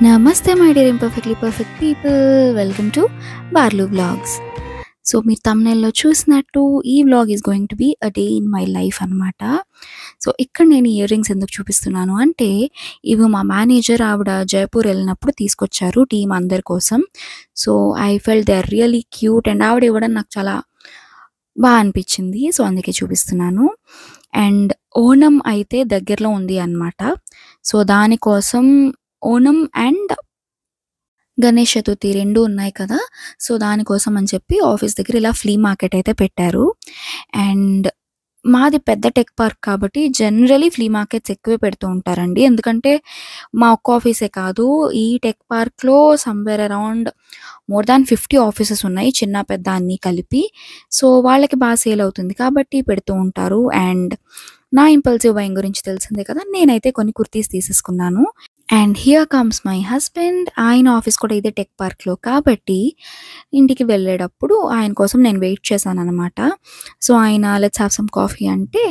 నమస్తే my dear imperfectly perfect people, welcome to బార్లు vlogs. So మీరు తమ్నెల్లో చూసినట్టు ఈ vlog is going to be a day in my life అనమాట. సో ఇక్కడ నేను ఇయర్ రింగ్స్ ఎందుకు చూపిస్తున్నాను అంటే, ఇవి మా మేనేజర్ ఆవిడ జైపూర్ వెళ్ళినప్పుడు తీసుకొచ్చారు టీం అందరి కోసం. So I felt they are really cute and ఆవిడ ఇవ్వడం నాకు చాలా బాగా అనిపించింది. సో అందుకే చూపిస్తున్నాను. అండ్ ఓణం అయితే దగ్గరలో ఉంది అనమాట. సో దానికోసం ఓణం అండ్ గణేష్ చతుర్థి 2 ఉన్నాయి కదా. సో దానికోసం అని చెప్పి ఆఫీస్ దగ్గర ఇలా ఫ్లీ మార్కెట్ అయితే పెట్టారు. అండ్ మాది పెద్ద టెక్ పార్క్ కాబట్టి జనరలీ ఫ్లీ మార్కెట్స్ ఎక్కువే పెడుతూ ఉంటారండి. ఎందుకంటే మా ఒక్క ఆఫీసే కాదు, ఈ టెక్ పార్క్లో somewhere around more than 50 offices ఉన్నాయి, చిన్న పెద్ద అన్నీ కలిపి. సో వాళ్ళకి బాగా సేల్ అవుతుంది కాబట్టి పెడుతూ ఉంటారు. అండ్ నా ఇంపల్సివ్ బయింగ్ గురించి తెలిసిందే కదా, నేనైతే కొన్ని కుర్తీస్ తీసేసుకున్నాను. And here comes my husband. ఆయన ఆఫీస్ కూడా ఇదే టెక్ పార్క్లో కాబట్టి ఇంటికి వెళ్ళేటప్పుడు ఆయన కోసం నేను వెయిట్ చేశాను అనమాట. సో ఆయన లెట్స్ హ్యావ్ సమ్ కాఫీ అంటే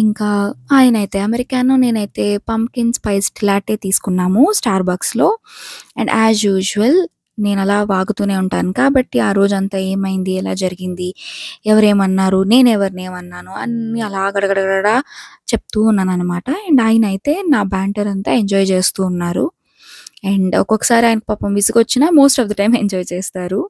ఇంకా ఆయన అయితే అమెరికానో, నేనైతే పంకిన్ స్పైస్డ్ లాటే తీసుకున్నాము స్టార్ బక్స్లో. అండ్ యాజ్ యూజువల్ నేను అలా వాగుతూనే ఉంటాను కాబట్టి ఆ రోజంతా ఏమైంది, ఎలా జరిగింది, ఎవరేమన్నారు, నేను ఎవరినేమన్నాను అన్నీ అలా గడగడగడ చెప్తూ ఉన్నాను అనమాట. అండ్ ఆయన అయితే నా బ్యాంటర్ అంతా ఎంజాయ్ చేస్తూ ఉన్నారు. అండ్ ఒక్కొక్కసారి ఆయన పాపం విసుగొచ్చినా most of the time enjoy చేస్తారు.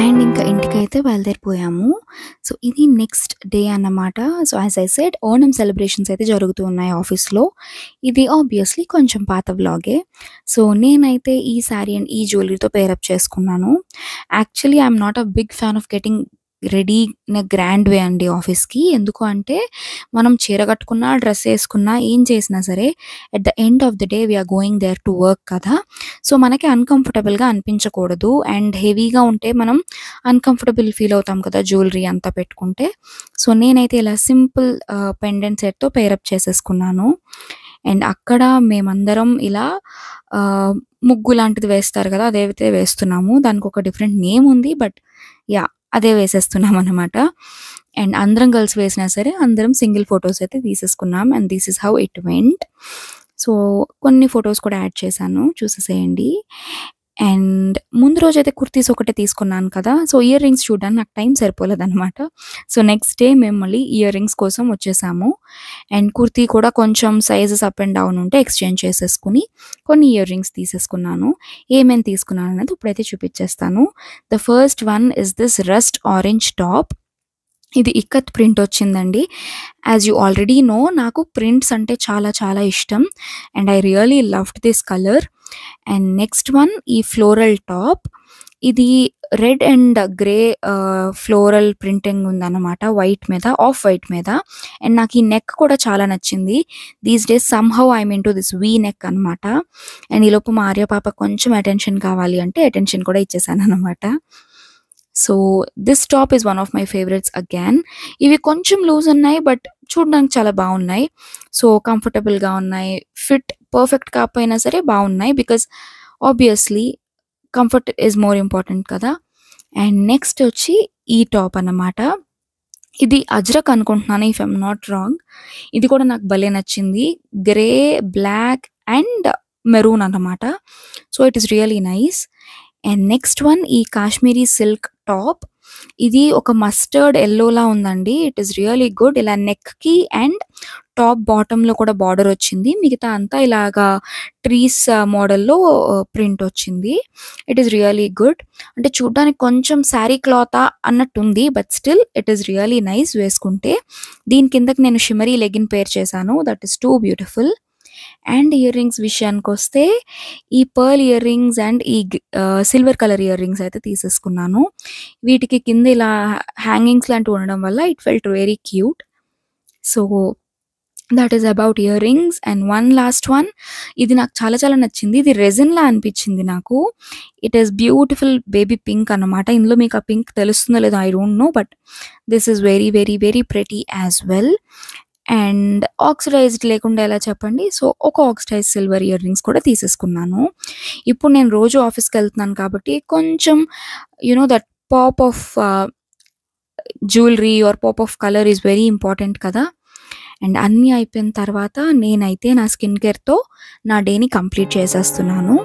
అండ్ ఇంకా ఇంటికైతే బయలుదేరిపోయాము. సో ఇది నెక్స్ట్ డే అన్నమాట. So as I said, Onam celebrations అయితే జరుగుతూ ఉన్నాయి ఆఫీస్లో. ఇది ఆబ్వియస్లీ కొంచెం పాత వ్లాగే. సో నేనైతే ఈ శారీ అండ్ ఈ జ్యువెలరీతో పేరప్ చేసుకున్నాను. Actually I'm not a big fan of getting ready in a grand way అండి ఆఫీస్కి. ఎందుకు అంటే మనం చీర కట్టుకున్నా, డ్రెస్ వేసుకున్నా, ఏం చేసినా సరే at the end of the day we're going there to work కదా. సో మనకి అన్కంఫర్టబుల్గా అనిపించకూడదు. అండ్ హెవీగా ఉంటే మనం అన్కంఫర్టబుల్ ఫీల్ అవుతాం కదా జ్యువెలరీ అంతా పెట్టుకుంటే. సో నేనైతే ఇలా సింపుల్ పెండెంట్ సెట్తో పేరప్ చేసేసుకున్నాను. అండ్ అక్కడ మేమందరం ఇలా ముగ్గు లాంటిది వేస్తారు కదా, అదైతే వేస్తున్నాము. దానికి ఒక డిఫరెంట్ నేమ్ ఉంది, బట్ యా అదే వేసేస్తున్నాం అనమాట. అండ్ అందరం కలిసి వేసినా సరే అందరం సింగిల్ ఫొటోస్ అయితే తీసేసుకున్నాం. And this is how it went. So కొన్ని ఫొటోస్ కూడా యాడ్ చేశాను, చూసేసేయండి. అండ్ ముందు రోజైతే కుర్తీస్ ఒకటే తీసుకున్నాను కదా. సో ఇయర్ రింగ్స్ చూడడానికి నాకు టైం సరిపోలేదన్నమాట. సో నెక్స్ట్ డే మేము మళ్ళీ ఇయర్ రింగ్స్ కోసం వచ్చేసాము. అండ్ కుర్తీ కూడా కొంచెం సైజెస్ అప్ అండ్ డౌన్ ఉంటే ఎక్స్చేంజ్ చేసేసుకుని కొన్ని ఇయర్ రింగ్స్ తీసేసుకున్నాను. ఏమేమి తీసుకున్నాను అనేది ఇప్పుడైతే చూపించేస్తాను. The first one is this rust orange top. ఇది ఇక్కత్ ప్రింట్ వచ్చిందండి. యాజ్ యూ ఆల్రెడీ నో, నాకు ప్రింట్స్ అంటే చాలా చాలా ఇష్టం. And I really loved this colour. And next one ఈ ఫ్లోరల్ టాప్. ఇది red and grey floral printing ఉందన్నమాట, వైట్ మీద, ఆఫ్ వైట్ మీద. అండ్ నాకు ఈ నెక్ కూడా చాలా నచ్చింది. These days somehow I'm in to this V neck అనమాట. అండ్ ఈలోపు మా ఆర్య పాప కొంచెం అటెన్షన్ కావాలి అంటే అటెన్షన్ కూడా ఇచ్చేసాను అనమాట. So this top is one of my favourites again. ఇవి కొంచెం లూజ్ ఉన్నాయి బట్ చూడడానికి చాలా బాగున్నాయి. సో కంఫర్టబుల్గా ఉన్నాయి, ఫిట్ పర్ఫెక్ట్ కాకపోయినా సరే బాగున్నాయి, because obviously comfort is more important కదా. అండ్ నెక్స్ట్ వచ్చి ఈ టాప్ అన్నమాట. ఇది అజ్రక్ అనుకుంటున్నాను, ఇఫ్ ఐమ్ నాట్ రాంగ్. ఇది కూడా నాకు భలే నచ్చింది. గ్రే, బ్లాక్ అండ్ మెరూన్ అన్నమాట. So it is really nice. And next one ఈ కాశ్మీరీ సిల్క్ టాప్. ఇది ఒక మస్టర్డ్ ఎల్లోలా ఉందండి. It is really good. ఇలా నెక్కి అండ్ టాప్ బాటంలో కూడా బార్డర్ వచ్చింది, మిగతా అంతా ఇలాగా ట్రీస్ మోడల్లో ప్రింట్ వచ్చింది. It is really good. అంటే చూడ్డానికి కొంచెం శారీ క్లాత్ అన్నట్టుంది, but still it is really nice వేసుకుంటే. దీని కిందకి నేను షిమరీ లెగిన్ పేర్ చేశాను, that is too beautiful. And earrings విషయానికి వస్తే ఈ పర్ల్ ఇయర్ రింగ్స్ అండ్ ఈ సిల్వర్ కలర్ ఇయర్ రింగ్స్ అయితే తీసేసుకున్నాను. వీటికి కింద ఇలా హ్యాంగింగ్స్ లాంటివి ఉండడం వల్ల it felt very cute. So that is about earrings. And one last one, ఇది నాకు చాలా చాలా నచ్చింది. ఇది రెజిన్‌లా అనిపించింది నాకు. It is beautiful baby pink అన్నమాట. ఇందులో మీకు ఆ పింక్ తెలుస్తుందో లేదో I don't know, but this is very very very pretty as well. And oxidised లేకుండా ఎలా చెప్పండి. సో ఒక ఆక్సిడైజ్డ్ సిల్వర్ ఇయర్ రింగ్స్ కూడా తీసేసుకున్నాను. ఇప్పుడు నేను రోజు ఆఫీస్కి వెళ్తున్నాను కాబట్టి కొంచెం that pop of jewellery or pop of colour is very important కదా. అండ్ అన్నీ అయిపోయిన తర్వాత నేనైతే నా స్కిన్ కేర్తో నా డేని కంప్లీట్ చేసేస్తున్నాను.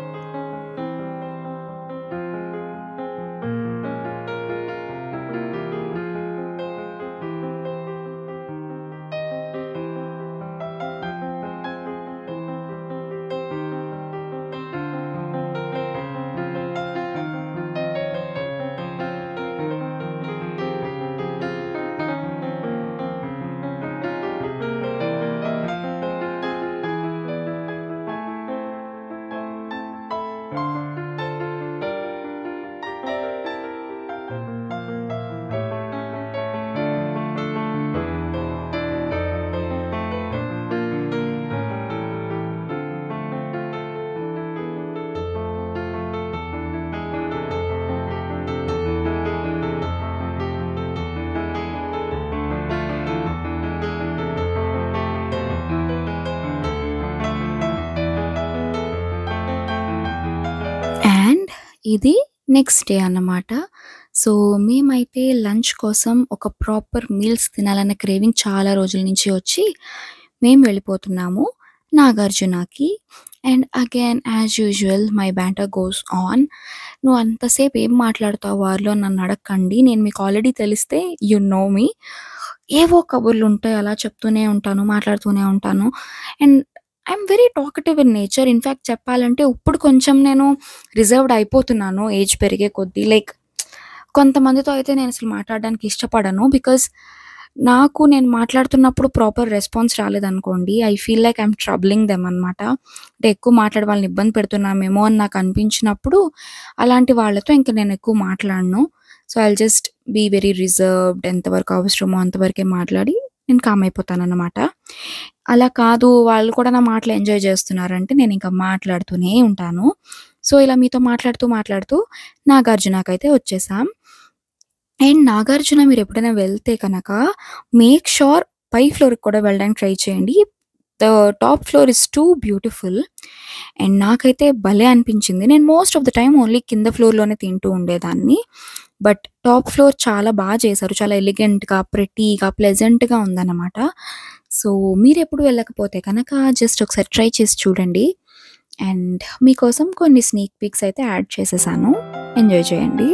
అండ్ ఇది నెక్స్ట్ డే అన్నమాట. సో మేమైతే లంచ్ కోసం ఒక ప్రాపర్ మీల్స్ తినాలన్న క్రేవింగ్ చాలా రోజుల నుంచి వచ్చి మేము వెళ్ళిపోతున్నాము నాగార్జునకి. And again as usual my banter goes on. నువ్వు అంతసేపు ఏం మాట్లాడుతావు వారిలో నన్ను అడగండి, నేను మీకు ఆల్రెడీ తెలిస్తే యు నో మీ. ఏవో కబుర్లు ఉంటాయి, అలా చెప్తూనే ఉంటాను, మాట్లాడుతూనే ఉంటాను. And I'm very talkative in nature. In fact చెప్పాలంటే ఇప్పుడు కొంచెం నేను రిజర్వ్డ్ అయిపోతున్నాను ఏజ్ పెరిగే కొద్దీ. లైక్ కొంతమందితో అయితే నేను అసలు మాట్లాడడానికి ఇష్టపడను. బికాజ్ నాకు నేను మాట్లాడుతున్నప్పుడు ప్రాపర్ రెస్పాన్స్ రాలేదనుకోండి, I feel like I'm troubling them అనమాట. అంటే ఎక్కువ మాట్లాడే వాళ్ళని ఇబ్బంది పెడుతున్నామేమో అని నాకు అనిపించినప్పుడు అలాంటి వాళ్ళతో ఇంకా నేను ఎక్కువ మాట్లాడను. So I just be very reserved. ఎంతవరకు అవసరమో అంతవరకే మాట్లాడి నేను కామ్ అయిపోతానన్నమాట. అలా కాదు, వాళ్ళు కూడా నా మాటలు ఎంజాయ్ చేస్తున్నారంటే నేను ఇంకా మాట్లాడుతూనే ఉంటాను. సో ఇలా మీతో మాట్లాడుతూ మాట్లాడుతూ నాగార్జునకైతే వచ్చేసాం. అండ్ నాగార్జున మీరు ఎప్పుడైనా వెళ్తే కనుక మేక్ షూర్ పై ఫ్లోర్కి కూడా వెళ్ళడానికి ట్రై చేయండి. The top floor is two beautiful. And నాకైతే భలే అనిపించింది. నేను most of the time only కింద ఫ్లోర్లోనే తింటూ ఉండేదాన్ని. బట్ టాప్ ఫ్లోర్ చాలా బాగా చేశారు. చాలా ఎలిగెంట్గా, ప్రెటీగా, ప్లెజెంట్గా ఉందన్నమాట. సో మీరు ఎప్పుడు వెళ్ళకపోతే కనుక జస్ట్ ఒకసారి ట్రై చేసి చూడండి. అండ్ మీకోసం కొన్ని స్నీక్ పిక్స్ అయితే యాడ్ చేసేసాను, ఎంజాయ్ చేయండి.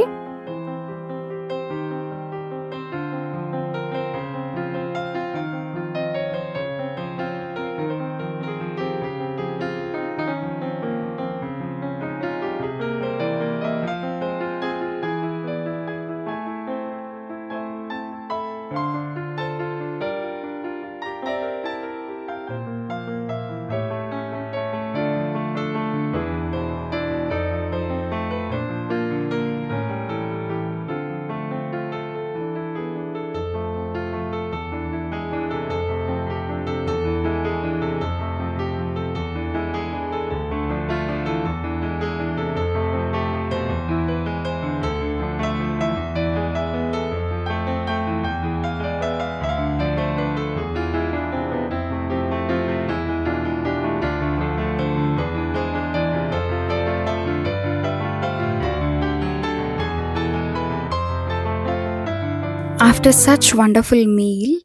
ఆఫ్టర్ సచ్ వండర్ఫుల్ మీల్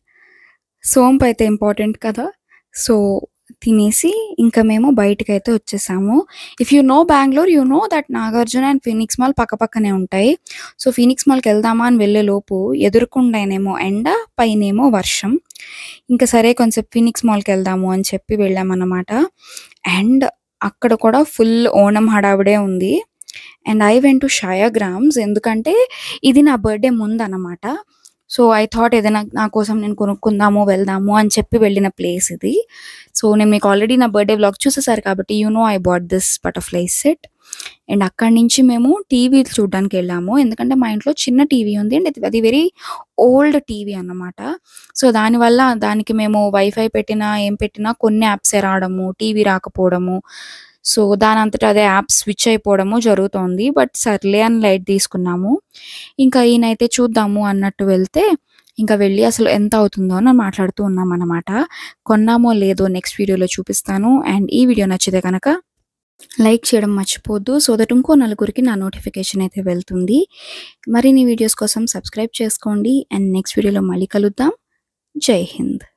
సోంపు అయితే ఇంపార్టెంట్ కదా. సో తినేసి ఇంకా మేము బయటకైతే వచ్చేసాము. If you know Bengaluru, you know that Nagarjuna and Phoenix mall పక్కపక్కనే ఉంటాయి. సో ఫీనిక్స్ మాల్కి వెళ్దామా అని వెళ్ళే లోపు ఎదురుకుండానేమో ఎండ, పైనేమో వర్షం. ఇంకా సరే కొంచెం ఫీనిక్స్ మాల్కి వెళ్దాము అని చెప్పి వెళ్ళామన్నమాట. అండ్ అక్కడ కూడా ఫుల్ ఓణం హడావిడే ఉంది. అండ్ ఐ వెంట్ టు షాయాగ్రామ్స్, ఎందుకంటే ఇది నా బర్త్డే ముందు అన్నమాట. సో, ఐ థాట్ ఏదైనా నా కోసం నేను కొనుక్కుందాము, వెళ్దాము అని చెప్పి వెళ్ళిన ప్లేస్ ఇది. సో, నేను మీకు ఆల్రెడీ నా బర్త్‌డే వ్లాగ్ చూసేసారు కాబట్టి I bought this butterfly set. And అక్కడి నుంచి మేము టీవీ చూడ్డానికెళ్ళాము. ఎందుకంటే మా ఇంట్లో చిన్న టీవీ ఉంది. అండ్ అది వెరీ ఓల్డ్ టీవీ అన్నమాట. సో, దానివల్ల దానికి మేము వైఫై పెట్టినా, ఏం పెట్టినా కొన్ని యాప్సే రావడము, టీవీ రాకపోవడము. సో, దానంతట అదే యాప్ స్విచ్ అయిపోవడము జరుగుతోంది. బట్ సర్లే అని లైట్ తీసుకున్నాము. ఇంకా ఈయనైతే చూద్దాము అన్నట్టు వెళ్తే, ఇంకా వెళ్ళి అసలు ఎంత అవుతుందో అని మాట్లాడుతూ ఉన్నామనమాట. కొన్నామో లేదో నెక్స్ట్ వీడియోలో చూపిస్తాను. అండ్ ఈ వీడియో నచ్చితే గనక లైక్ చేయడం మర్చిపోవద్దు. సో దట్ ఇంకో నలుగురికి నా నోటిఫికేషన్ అయితే వెళ్తుంది. మరిన్ని వీడియోస్ కోసం సబ్స్క్రైబ్ చేసుకోండి. అండ్ నెక్స్ట్ వీడియోలో మళ్ళీ కలుద్దాం. జై హింద్.